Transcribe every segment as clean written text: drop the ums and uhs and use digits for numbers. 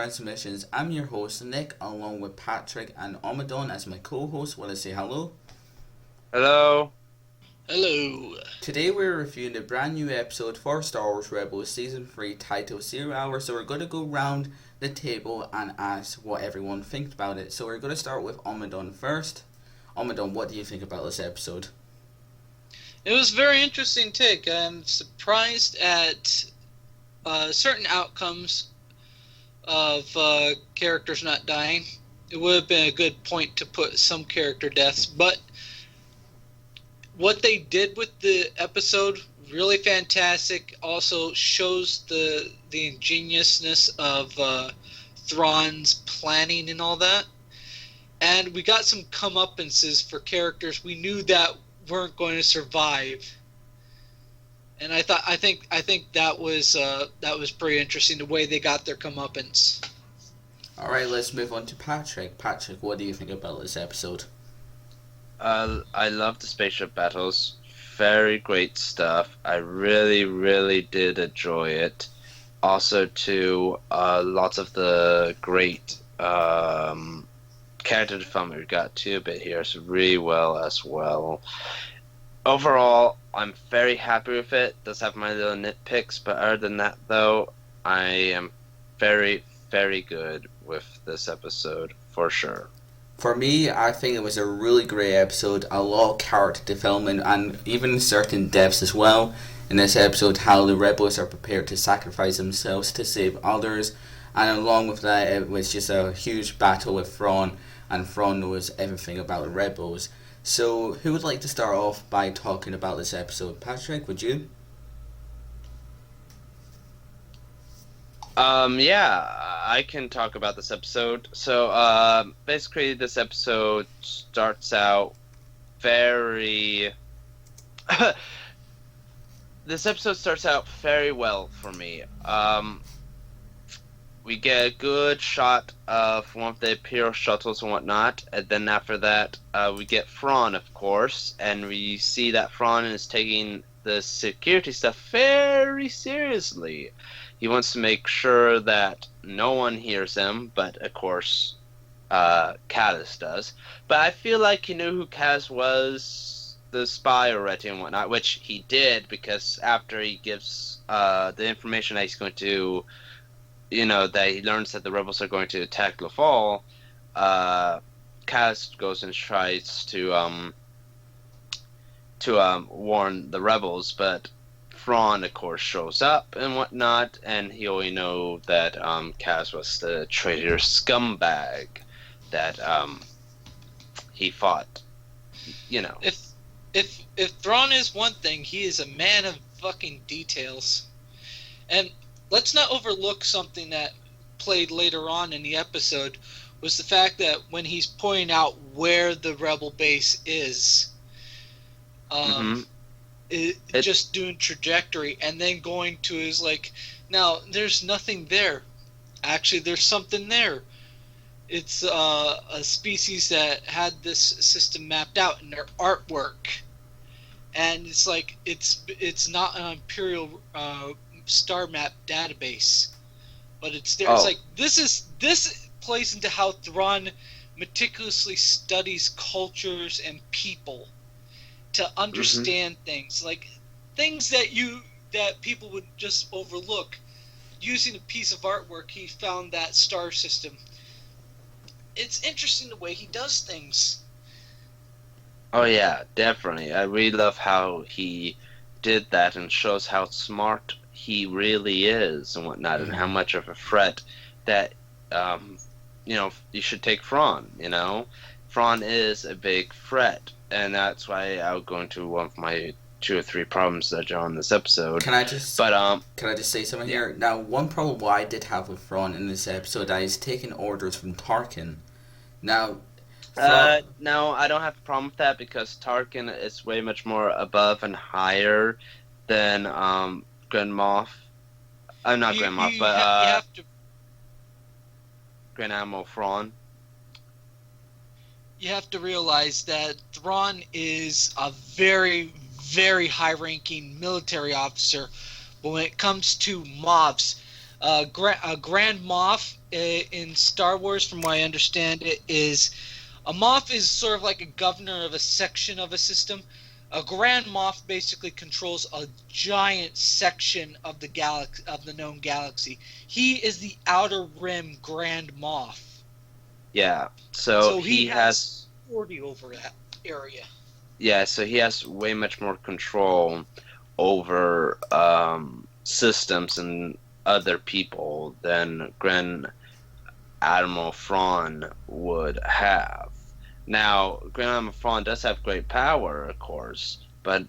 Transmissions. I'm your host, Nick, along with Patrick and Omadon as my co host. Want to say hello? Hello. Hello. Today we're reviewing the brand new episode for Star Wars Rebels Season 3 titled 0 Hour. So we're going to go round the table and ask what everyone thinks about it. So we're going to start with Omadon first. Omadon, what do you think about this episode? It was a very interesting take. I'm surprised at certain outcomes of characters not dying. It would have been a good point to put some character deaths, but what they did with the episode, really fantastic. Also shows the ingeniousness of Thrawn's planning and all that. And we got some comeuppances for characters we knew that weren't going to survive. And I think that was pretty interesting, the way they got their comeuppance. All right, let's move on to Patrick. Patrick, what do you think about this episode? I love the spaceship battles. Very great stuff. I really, really did enjoy it. Also, too, lots of the great character development we got too a bit here, so really well as well. Overall, I'm very happy with it. Does have my little nitpicks, but other than that, though, I am very, very good with this episode for sure. For me, I think it was a really great episode, a lot of character development and even certain depths as well. In this episode, how the rebels are prepared to sacrifice themselves to save others, and along with that, it was just a huge battle with Thrawn, and Thrawn knows everything about the rebels. So, who would like to start off by talking about this episode? Patrick, would you? Yeah, I can talk about this episode. So, basically, this episode starts out very. This episode starts out very well for me. We get a good shot of one of the Imperial shuttles and whatnot, and then after that, we get Thrawn, of course, and we see that Thrawn is taking the security stuff very seriously. He wants to make sure that no one hears him, but of course, Kallus does. But I feel like he knew who Kallus was, the spy already and whatnot, which he did, because after he gives the information that he's going to, that he learns that the rebels are going to attack Lothal, Kallus goes and tries to warn the rebels, but Thrawn, of course, shows up and whatnot, and he only know that Kallus was the traitor scumbag that he fought. If Thrawn is one thing, he is a man of fucking details. And let's not overlook something that played later on in the episode, was the fact that when he's pointing out where the rebel base is, just doing trajectory and then going to his now there's nothing there. Actually, there's something there. It's a species that had this system mapped out in their artwork, and it's not an Imperial star map database, but it's there. Oh. It's this plays into how Thrawn meticulously studies cultures and people to understand things that people would just overlook. Using a piece of artwork, he found that star system. It's interesting the way he does things. Oh yeah, definitely. I really love how he did that and shows how smart he really is and whatnot, and how much of a threat that you should take Thrawn. Thrawn is a big threat, and that's why I'll go into one of my 2 or 3 problems that are on this episode. Can I just say something here? Now, one problem what I did have with Thrawn in this episode, that he's taking orders from Tarkin. Now, no, I don't have a problem with that, because Tarkin is way much more above and higher than Grand Moff. I'm not Grand Moff, but you have to. Grand Admiral Thrawn. You have to realize that Thrawn is a very, very high-ranking military officer, but when it comes to mobs, Grand Moff in Star Wars, from what I understand, it is a Moff is sort of like a governor of a section of a system. A Grand Moff basically controls a giant section of the galaxy, of the known galaxy. He is the Outer Rim Grand Moff. Yeah. So he has has authority over that area. Yeah, so he has way much more control over systems and other people than Grand Admiral Thrawn would have. Now, Grand Admiral Thrawn does have great power, of course, but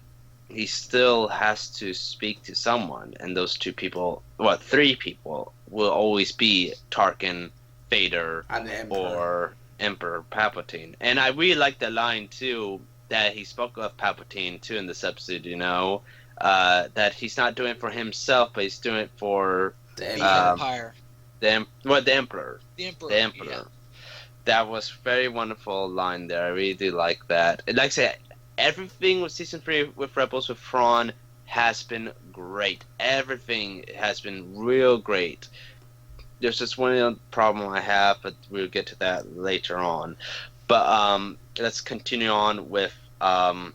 he still has to speak to someone, and those two people, well, three people, will always be Tarkin, Vader, And the Emperor. or Emperor Palpatine. And I really like the line, too, that he spoke of Palpatine, too, in this episode, that he's not doing it for himself, but he's doing it for The The Emperor. Empire. the Emperor. The Emperor. The Emperor. Yeah. That was very wonderful line there. I really do like that. And like I said, everything with season 3 with Rebels with Thrawn has been great. Everything has been real great. There's just one problem I have, but we'll get to that later on. But let's continue on with the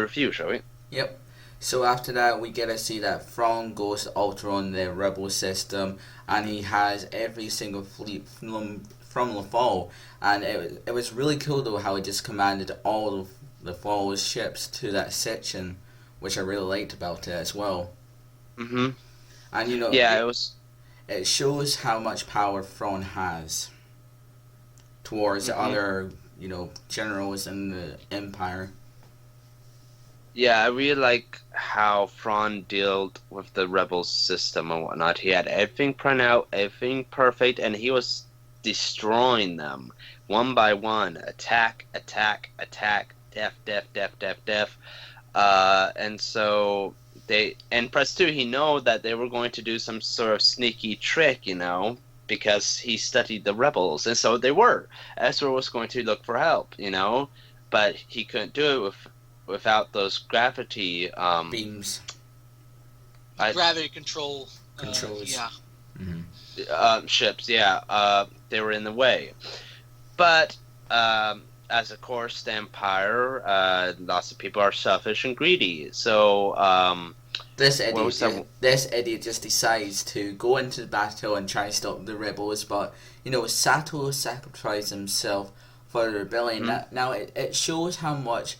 review, shall we? Yep. So after that, we get to see that Thrawn goes to Alteron, the rebel system, and he has every single fleet from Lothal. And it was really cool though how he just commanded all of Lothal's ships to that section, which I really liked about it as well. Mm-hmm. And you know, Yeah, it was. it shows how much power Thrawn has towards Mhm. other, generals in the Empire. Yeah, I really like how Thrawn dealt with the rebel system and whatnot. He had everything planned out, everything perfect, and he was destroying them one by one. Attack, attack, attack, death, death, death, death, death. And so and plus too, he know that they were going to do some sort of sneaky trick, because he studied the rebels, and so they were. Ezra was going to look for help, but he couldn't do it without those gravity Beams. Gravity control. Controls. Yeah. Mm-hmm. ships. They were in the way. But as of course the Empire, lots of people are selfish and greedy. So This what was that? idiot just decides to go into the battle and try to stop the rebels, but Sato sacrificed himself for the rebellion. Mhm. Now it shows how much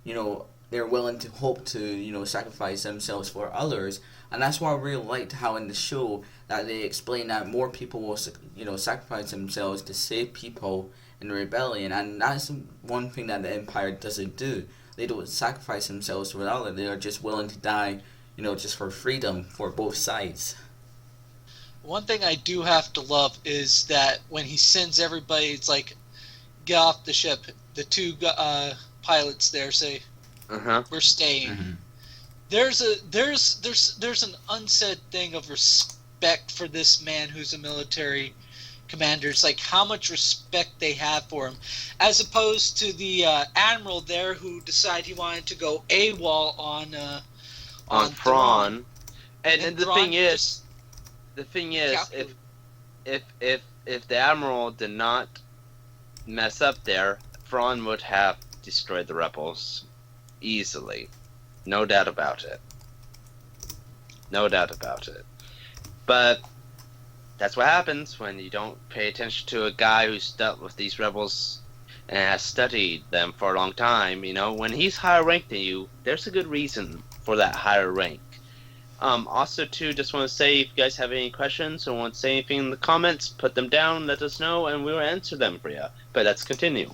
they're willing to hope to sacrifice themselves for others, and that's why I really liked how in the show that they explain that more people will sacrifice themselves to save people in the rebellion, and that's one thing that the Empire doesn't do. They don't sacrifice themselves for others. They are just willing to die just for freedom for both sides. One thing I do have to love is that when he sends everybody, it's like, get off the ship. The two pilots there say, Uh-huh. we're staying. Mm-hmm. There's an unsaid thing of respect for this man who's a military commander. It's like how much respect they have for him, as opposed to the admiral there who decided he wanted to go AWOL on Thrawn. And the Thrawn thing is, just calculated. if the Admiral did not mess up there, Thrawn would have destroyed the rebels easily. No doubt about it. No doubt about it. But that's what happens when you don't pay attention to a guy who's dealt with these rebels and has studied them for a long time. When he's higher ranked than you, there's a good reason for that higher rank. Also, too, just want to say, if you guys have any questions or want to say anything in the comments, put them down, let us know, and we will answer them for you. But let's continue.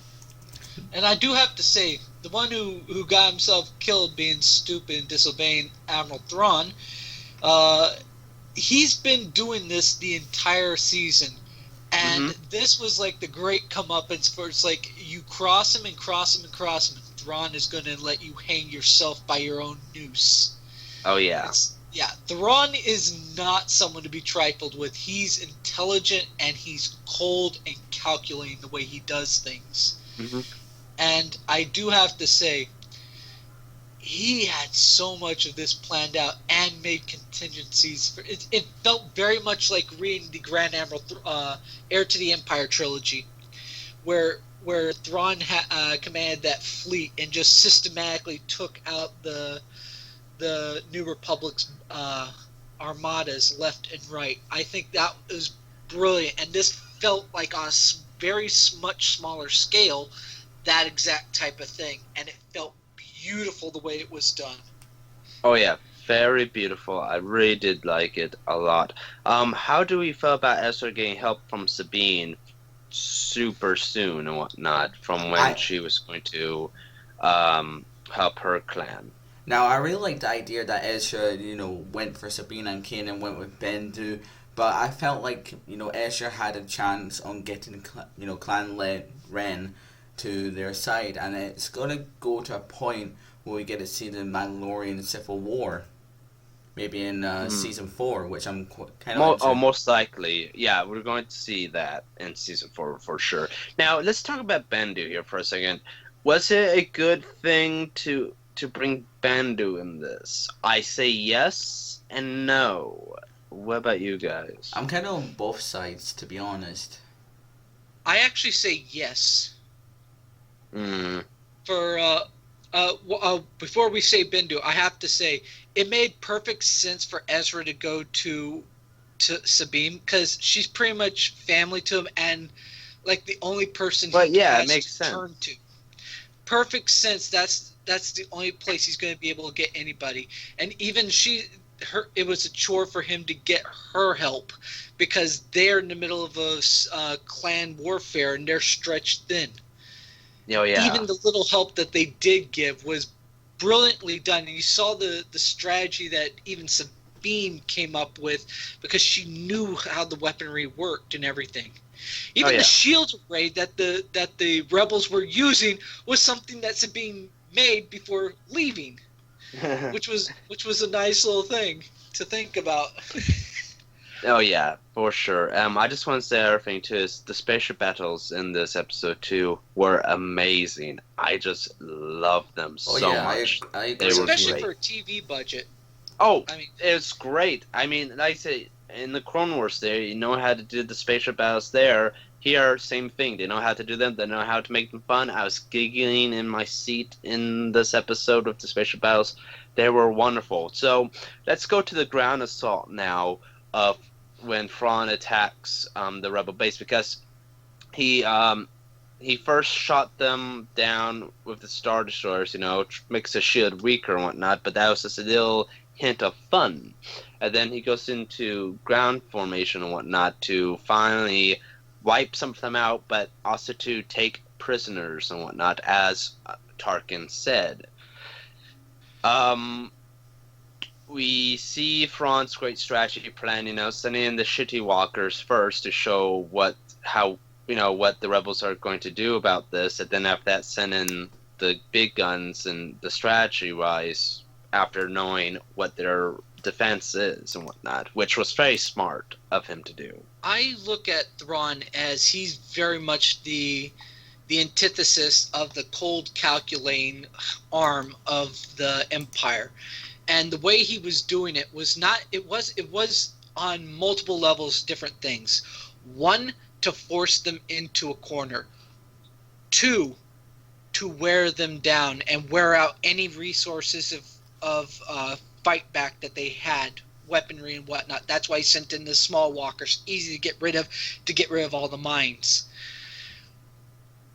And I do have to say, the one who got himself killed being stupid and disobeying Admiral Thrawn, he's been doing this the entire season. And this was like the great comeuppance for it's like you cross him and cross him and cross him, and Thrawn is going to let you hang yourself by your own noose. Oh, yeah. Thrawn is not someone to be trifled with. He's intelligent and he's cold and calculating the way he does things. Mm-hmm. And I do have to say, he had so much of this planned out and made contingencies. It felt very much like reading the Grand Admiral Heir to the Empire trilogy, where Thrawn commanded that fleet and just systematically took out the New Republic's armadas left and right. I think that was brilliant, and this felt like on a very much smaller scale that exact type of thing, and it felt beautiful the way it was done. Oh yeah, very beautiful. I really did like it a lot. How do we feel about Ezra getting help from Sabine super soon and whatnot from when she was going to help her clan? Now, I really like the idea that Ezra, went for Sabine and Kanan went with Bendu, but I felt like, Ezra had a chance on getting, Clan Ren to their side, and it's going to go to a point where we get to see the Mandalorian Civil War, maybe in Season 4, which I'm kind of... most likely. Yeah, we're going to see that in Season 4 for sure. Now, let's talk about Bendu here for a second. Was it a good thing to bring Bendu in this? I say yes and no. What about you guys? I'm kind of on both sides, to be honest. I actually say yes. For before we say Bendu, I have to say it made perfect sense for Ezra to go to Sabine because she's pretty much family to him and like the only person he has it makes to turn to. Perfect sense. That's the only place he's going to be able to get anybody. And even it was a chore for him to get her help because they're in the middle of a clan warfare and they're stretched thin. Oh, yeah. Even the little help that they did give was brilliantly done. And you saw the strategy that even Sabine came up with because she knew how the weaponry worked and everything. Even the shield array that the rebels were using was something that Sabine made before leaving, which was a nice little thing to think about. Oh yeah, for sure. I just want to say another thing too is the spaceship battles in this episode too were amazing. I just loved them so much. I agree. Especially for a TV budget. Oh, I mean, it's great. I mean, like I say, in the Clone Wars, they know how to do the spaceship battles there. Here, same thing. They know how to do them. They know how to make them fun. I was giggling in my seat in this episode of the spaceship battles. They were wonderful. So let's go to the ground assault now of when Thrawn attacks the rebel base because he first shot them down with the Star Destroyers, makes the shield weaker and whatnot, but that was just a little hint of fun. And then he goes into ground formation and whatnot to finally wipe some of them out, but also to take prisoners and whatnot, as Tarkin said. We see Thrawn's great strategy plan, sending in the shitty walkers first to show what the rebels are going to do about this, and then after that send in the big guns and the strategy-wise after knowing what their defense is and whatnot, which was very smart of him to do. I look at Thrawn as he's very much the antithesis of the cold calculating arm of the Empire. And the way he was doing it was not it was on multiple levels different things. One, to force them into a corner. Two, to wear them down and wear out any resources of fight back that they had, weaponry and whatnot. That's why he sent in the small walkers, easy to get rid of all the mines.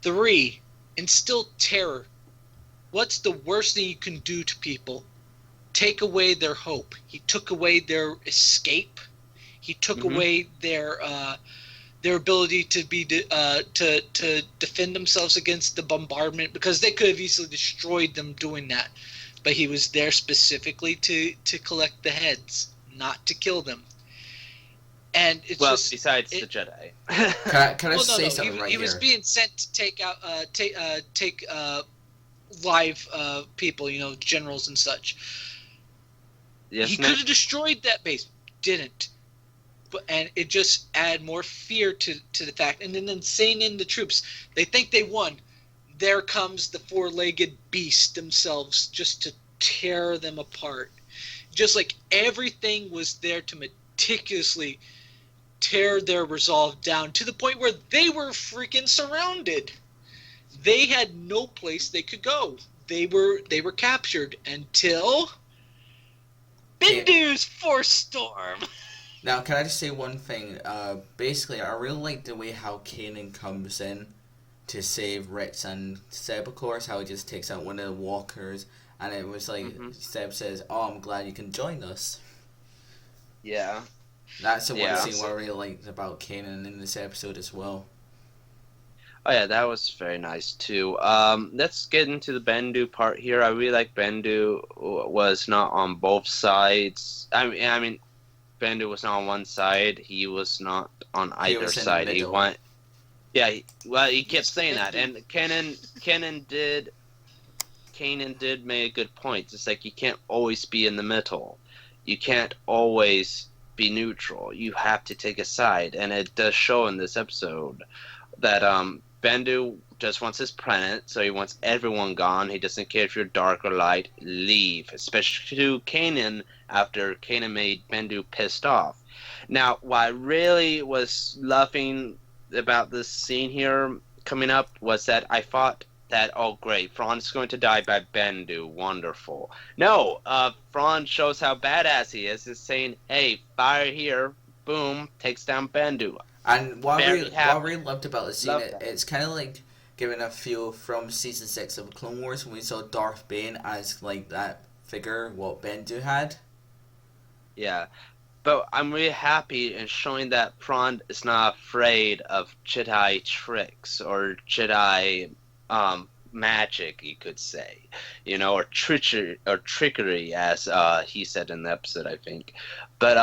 3, instill terror. What's the worst thing you can do to people? Take away their hope. He took away their escape. He took away their ability to be to defend themselves against the bombardment, because they could have easily destroyed them doing that. But he was there specifically to collect the heads, not to kill them. And it's besides the Jedi. Can I say something right here? He was being sent to take out live people, generals and such. Yes, he could have destroyed that base, didn't. And it just added more fear to the fact. And then saying in the troops, they think they won. There comes the four-legged beast themselves just to tear them apart. Just like everything was there to meticulously tear their resolve down to the point where they were freaking surrounded. They had no place they could go. They were captured until Bendu's Force Storm. Now, can I just say one thing? Basically, I really like the way how Kanan comes in to save Rex and Seb, of course, how he just takes out one of the walkers, and it was like, Seb says, "Oh, I'm glad you can join us." Yeah. That's the one scene what I really liked about Kanan in this episode as well. Oh yeah, that was very nice too. Let's get into the Bendu part here. I really like Bendu was not on both sides. I mean, Bendu was not on one side. He was not on either side. He went. Yeah, he kept saying that, and Kanan did make a good point. It's like you can't always be in the middle. You can't always be neutral. You have to take a side, and it does show in this episode that Bendu just wants his planet, so he wants everyone gone. He doesn't care if you're dark or light. Leave, especially to Kanan after Kanan made Bendu pissed off. Now, what I really was loving about this scene here coming up was that I thought that, oh great, Thrawn's going to die by Bendu, wonderful. No, Thrawn shows how badass he is saying, hey, fire here, boom, takes down Bendu. And what I really loved about the scene, it's kind of like giving a feel from season 6 of Clone Wars when we saw Darth Bane as like that figure what Bendu had. Yeah. But I'm really happy in showing that Thrawn is not afraid of Jedi tricks or Jedi magic, you could say, or trickery, as he said in the episode, I think. But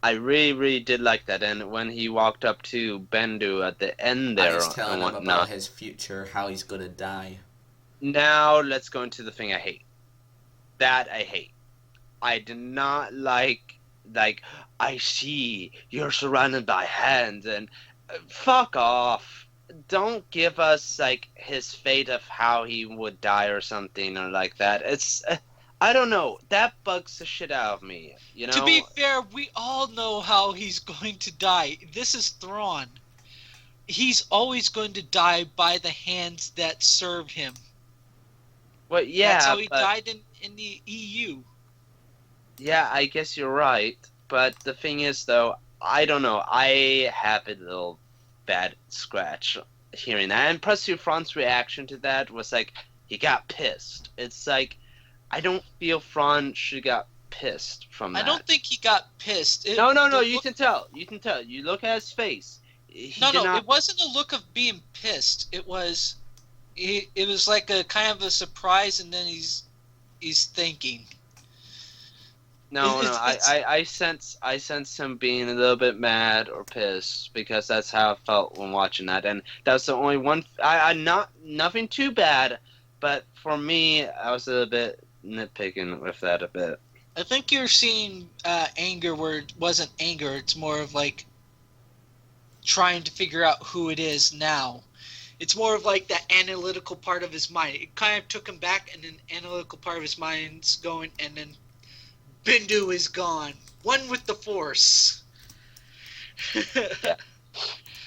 I really, really did like that. And when he walked up to Bendu at the end there, and he's telling him about his future, how he's gonna die. Now let's go into the thing I hate. That I hate. I did not like. I see you're surrounded by hands, and fuck off. Don't give us his fate of how he would die or something or like that. It's I don't know. That bugs the shit out of me. To be fair, we all know how he's going to die. This is Thrawn. He's always going to die by the hands that serve him. Well, yeah, that's how he died in the EU. Yeah, I guess you're right. But the thing is, though, I don't know. I have a little bad scratch hearing that. And plus, Thrawn's reaction to that was he got pissed. It's I don't feel Thrawn should got pissed from that. I don't think he got pissed. No. You can tell. You can tell. You look at his face. It wasn't a look of being pissed. It was like a kind of a surprise, and then he's thinking. No. I sense him being a little bit mad or pissed because that's how I felt when watching that, and that's the only one. Nothing too bad, but for me, I was a little bit nitpicking with that a bit. I think you're seeing anger where it wasn't anger. It's more of trying to figure out who it is now. It's more of the analytical part of his mind. It kind of took him back, and then analytical part of his mind's going, and then Bendu is gone. One with the Force.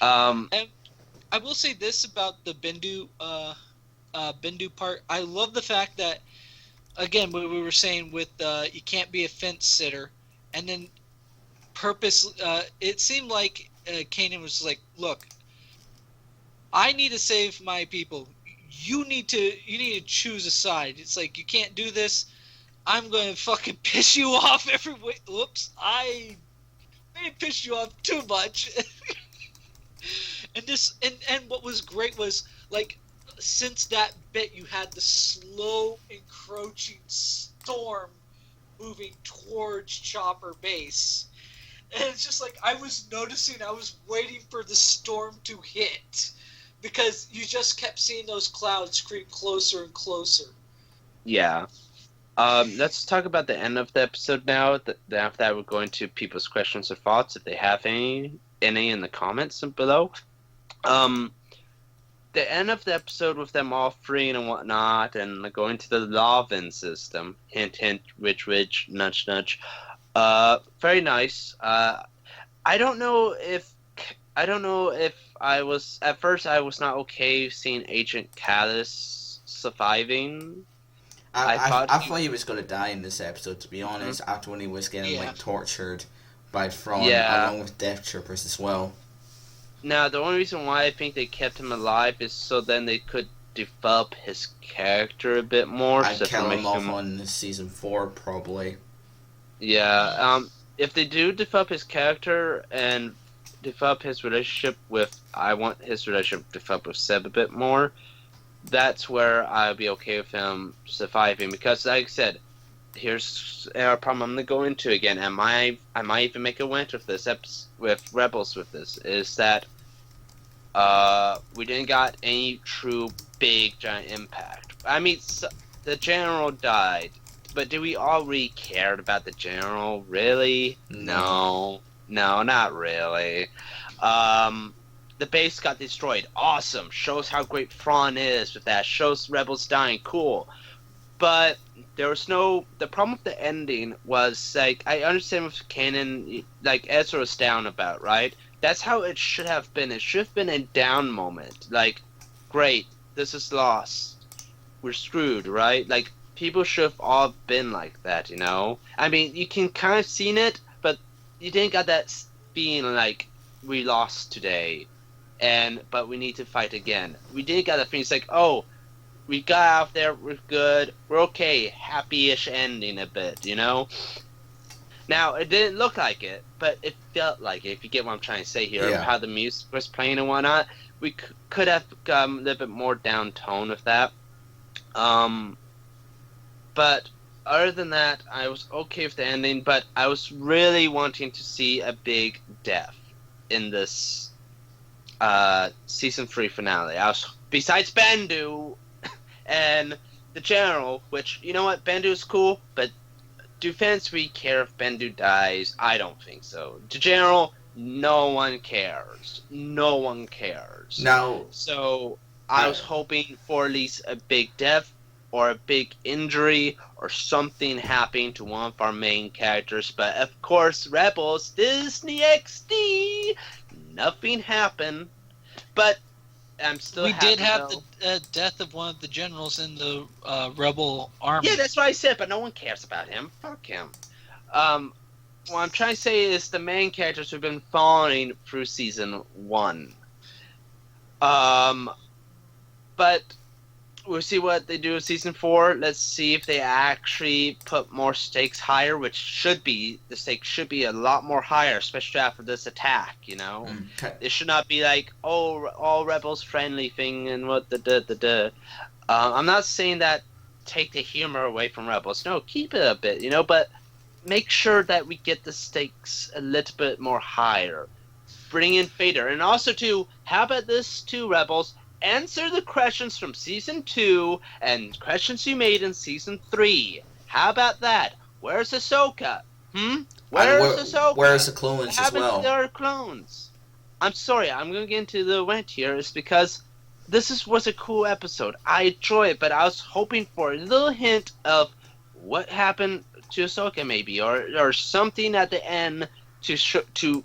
And I will say this about the Bendu part. I love the fact that, again, what we were saying with you can't be a fence sitter, and then it seemed like Kanan was look, I need to save my people. You need to choose a side. It's you can't do this. I'm going to fucking piss you off every way. Oops, I may piss you off too much. and what was great was since that bit you had the slow encroaching storm moving towards Chopper Base. And it's just I was noticing, I was waiting for the storm to hit. Because you just kept seeing those clouds creep closer and closer. Yeah. Let's talk about the end of the episode now. After that, we're going to people's questions or thoughts, if they have any in the comments below. the end of the episode with them all freeing and whatnot, and going to the Lavin system. Hint, hint, witch, nudge, nudge. Very nice. I don't know if I was at first. I was not okay seeing Agent Callus surviving. I thought he was gonna die in this episode, to be honest. Mm-hmm. After when he was getting Yeah. like tortured by Thrawn, Yeah. along with Death Troopers as well. Now, the only reason why I think they kept him alive is so then they could develop his character a bit more. I'd So kill to him make off on season 4 probably. Yeah. If they do develop his character and develop his relationship with, I want his relationship developed with Seb a bit more. That's where I'll be okay with him surviving, because, like I said, here's our problem I'm gonna go into again. And I might even make a rant with this with Rebels with this is that we didn't got any true big giant impact. I mean, the general died, but do we all really cared about the general? Really? No, not really. The base got destroyed. Awesome. Shows how great Thrawn is with that. Shows Rebels dying. Cool. But there was no. The problem with the ending was, like, I understand with Kanan, like Ezra was down about, right? That's how it should have been. It should have been a down moment. Like, great, this is lost. We're screwed, right? Like, people should have all been like that, you know? I mean, you can kind of seen it, but you didn't got that feeling like, we lost today, but we need to fight again. We didn't got that feeling. It's like, oh, we got out there, we're good, we're okay, happy-ish ending a bit, you know? Now, it didn't look like it, but it felt like it, if you get what I'm trying to say here, Yeah. how the music was playing and whatnot. We could have a little bit more down tone with that. But other than that, I was okay with the ending, but I was really wanting to see a big death in this season 3 finale. Besides Bendu and the General, which, you know what, Bendu's cool, but do fans really care if Bendu dies? I don't think so. The General, no one cares. No one cares. Now, So I was hoping for at least a big death or a big injury or something happening to one of our main characters. But of course, Rebels, Disney XD, nothing happened. But I'm still We happy, did have though. the death of one of the generals in the rebel army. Yeah, that's what I said, but no one cares about him. Fuck him. What I'm trying to say is the main characters have been following through season 1. But we'll see what they do in season 4. Let's see if they actually put more stakes higher, the stakes should be a lot more higher, especially after this attack, you know? It should not be like, oh, all Rebels friendly thing and what the. I'm not saying that take the humor away from Rebels. No, keep it a bit, you know, but make sure that we get the stakes a little bit more higher. Bring in Vader. And also, too, how about this, too, Rebels? Answer the questions from Season 2 and questions you made in Season 3. How about that? Where's Ahsoka? Where's Ahsoka? Where's the clones What as happened well? to their clones? I'm sorry, I'm going to get into the rant here. It's because was a cool episode. I enjoy it, but I was hoping for a little hint of what happened to Ahsoka, maybe, or something at the end to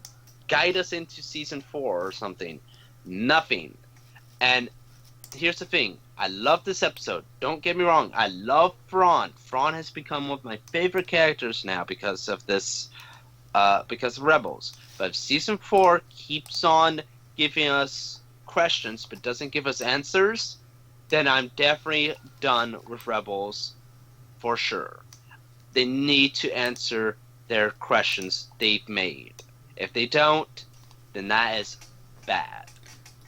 guide us into Season 4 or something. Nothing. And here's the thing. I love this episode. Don't get me wrong. I love Thrawn. Thrawn has become one of my favorite characters now because of this, because of Rebels. But if Season 4 keeps on giving us questions but doesn't give us answers, then I'm definitely done with Rebels for sure. They need to answer their questions they've made. If they don't, then that is bad.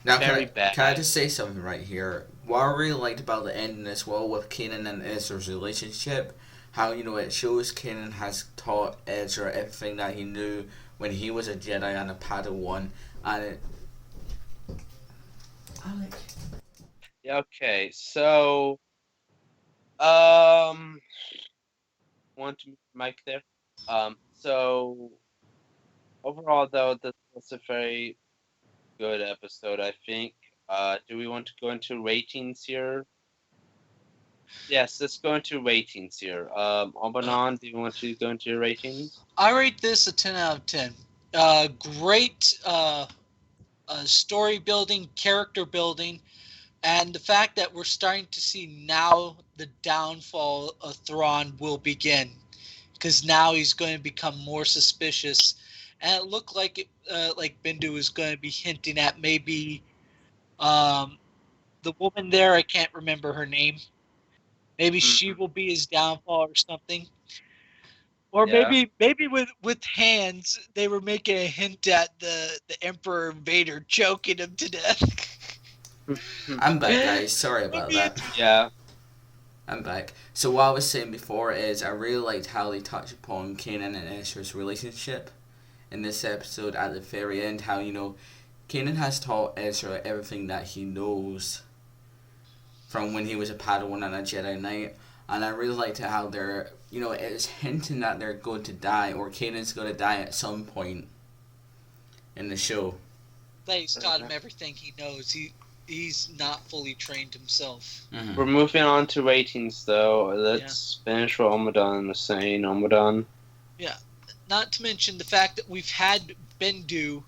Now, Very bad. Can I just say something right here? What I really liked about the ending as well with Kanan and Ezra's relationship, how, you know, it shows Kanan has taught Ezra everything that he knew when he was a Jedi and a Padawan, and it... Okay, so want to mic there. So overall, though, this was a very good episode, I think. Do we want to go into ratings here? Yes, let's go into ratings here. Obanon, do you want to go into your ratings? I rate this a 10 out of 10. Great story building, character building, and the fact that we're starting to see now the downfall of Thrawn will begin, because now he's going to become more suspicious, and it looked like Bindu was going to be hinting at maybe the woman there. I can't remember her name. Maybe she will be his downfall or something. Or Yeah. maybe with hands they were making a hint at the Emperor Vader choking him to death. I'm back, guys. Sorry about that. Yeah. I'm back. So what I was saying before is I really liked how they touched upon Kanan and Ezra's relationship in this episode at the very end. How, Kanan has taught Ezra everything that he knows from when he was a Padawan and a Jedi Knight. And I really liked how they're, it's hinting that they're going to die, or Kanan's going to die at some point in the show. That he's taught him everything he knows. He's not fully trained himself. Mm-hmm. We're moving on to ratings, though. Let's finish what Omadon was saying. Omadon. Yeah. Not to mention the fact that we've had Bendu,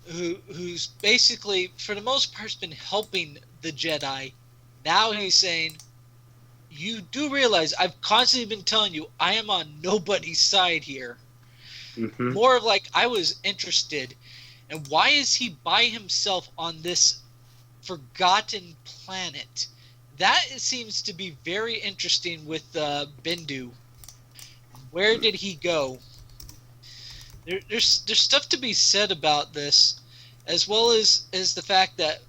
who's basically, for the most part, been helping the Jedi. Now he's saying, you do realize I've constantly been telling you I am on nobody's side here. Mm-hmm. More of like, I was interested. And why is he by himself on this forgotten planet? That seems to be very interesting with Bindu. Where did he go? There's stuff to be said about this, as well as the fact that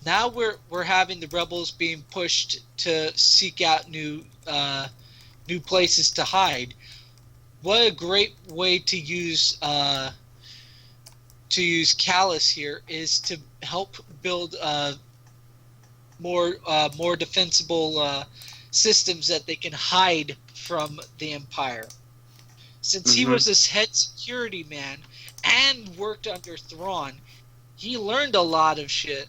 now we're having the rebels being pushed to seek out new places to hide. What a great way to use Callus here is to help build more defensible systems that they can hide from the Empire. Since he was this head security man and worked under Thrawn, he learned a lot of shit.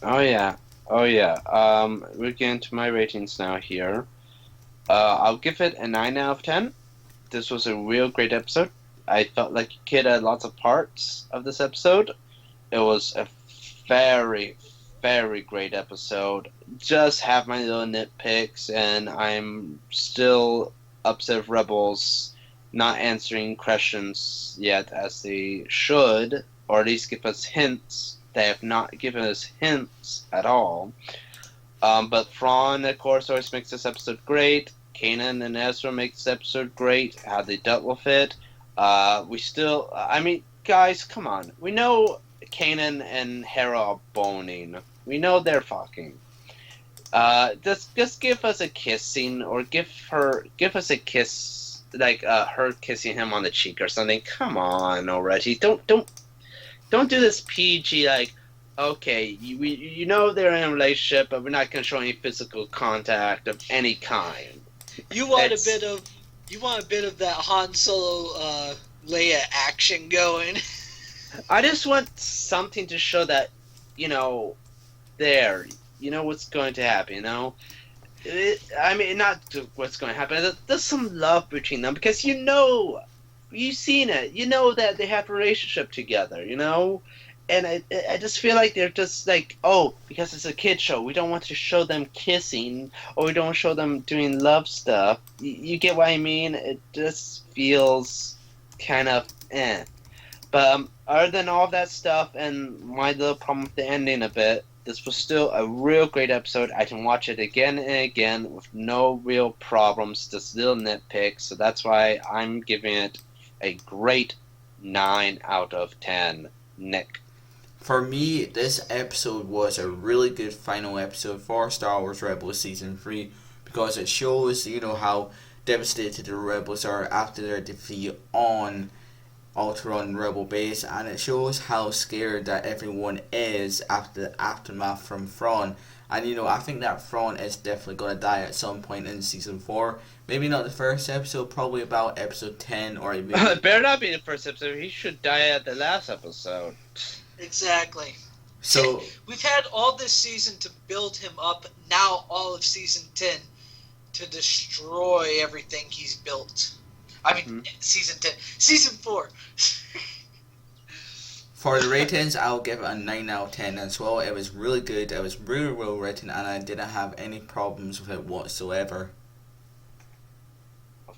Oh yeah. We're getting to my ratings now here. I'll give it a 9 out of 10. This was a real great episode. I felt like Kid had lots of parts of this episode. It was a very, very great episode. Just have my little nitpicks, and I'm still upset with Rebels not answering questions yet as they should, or at least give us hints. They have not given us hints at all. But Thrawn, of course, always makes this episode great. Kanan and Ezra make this episode great. How they dealt with it. Guys, come on. We know Kanan and Hera are boning. We know they're fucking. Just give us a kissing, or give us a kiss, like her kissing him on the cheek or something. Come on already. Don't do this PG, like, okay, you know they're in a relationship, but we're not going to show any physical contact of any kind. You want a bit of that Han Solo Leia action going. I just want something to show that, what's going to happen, not what's going to happen. There's some love between them, because you've seen it. You know that they have a relationship together, And I just feel like they're just like, oh, because it's a kid show, we don't want to show them kissing, or we don't show them doing love stuff. You get what I mean? It just feels kind of eh. But other than all of that stuff and my little problem with the ending a bit, this was still a real great episode. I can watch it again and again with no real problems, just little nitpicks. So that's why I'm giving it a great 9 out of 10. Nick. For me, this episode was a really good final episode for Star Wars Rebels Season 3, because it shows, how devastated the Rebels are after their defeat on Alderaan Rebel Base, and it shows how scared that everyone is after the aftermath from Thrawn. And I think that Thrawn is definitely going to die at some point in Season 4. Maybe not the first episode, probably about episode 10 or maybe... It better not be the first episode. He should die at the last episode. Exactly. So We've had all this season to build him up. Now all of season 10 to destroy everything he's built. I mean, season 10, season 4. for the ratings, I'll give it a 9 out of 10 as well. It was really good. It was really well written, and I didn't have any problems with it whatsoever.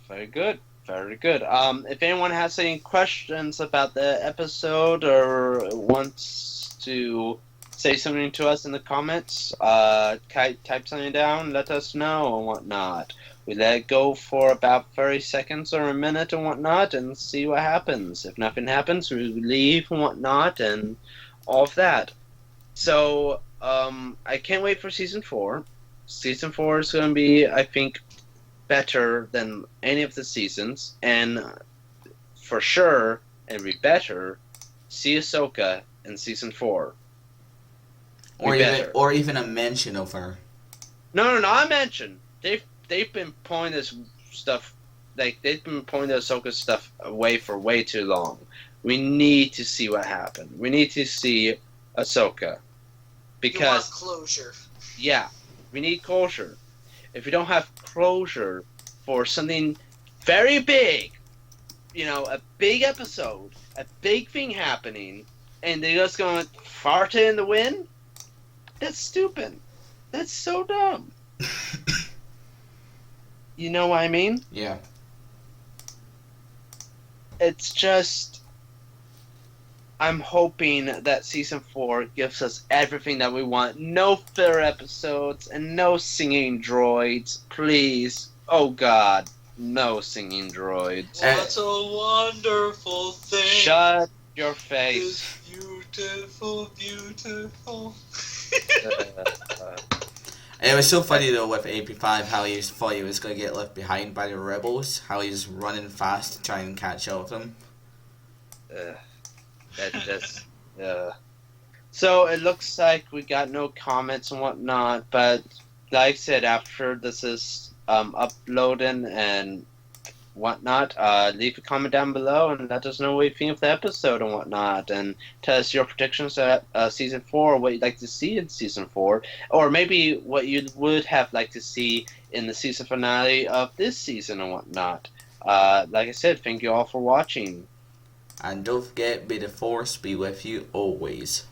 Very good. Very good. If anyone has any questions about the episode or wants to say something to us in the comments, type something down, let us know and whatnot. We let it go for about 30 seconds or a minute and whatnot and see what happens. If nothing happens, we leave and whatnot and all of that. So, I can't wait for Season 4. Season 4 is going to be, I think, better than any of the seasons, and for sure, it'll be better, see Ahsoka in Season 4. Or even a mention of her. No, I mentioned. They've been pulling this stuff, like, they've been pulling the Ahsoka stuff away for way too long. We need to see what happened. We need to see Ahsoka. Because, You want closure. yeah, we need closure. If we don't have closure for something very big, a big episode, a big thing happening, and they're just going to fart it in the wind, that's stupid. That's so dumb. You know what I mean? Yeah. It's just, I'm hoping that Season 4 gives us everything that we want. No filler episodes and no singing droids. Please. Oh God. No singing droids. What a wonderful thing. Shut your face. It's beautiful, beautiful. It was so funny though with AP5 how he thought he was going to get left behind by the rebels, how he's running fast to try and catch up with them. So it looks like we got no comments and whatnot, but like I said, after this is uploading and whatnot, leave a comment down below and let us know what you think of the episode and whatnot, and tell us your predictions at Season 4, what you'd like to see in Season 4, or maybe what you would have liked to see in the season finale of this season and whatnot. Like I said, thank you all for watching. And don't forget, may the Force be with you always.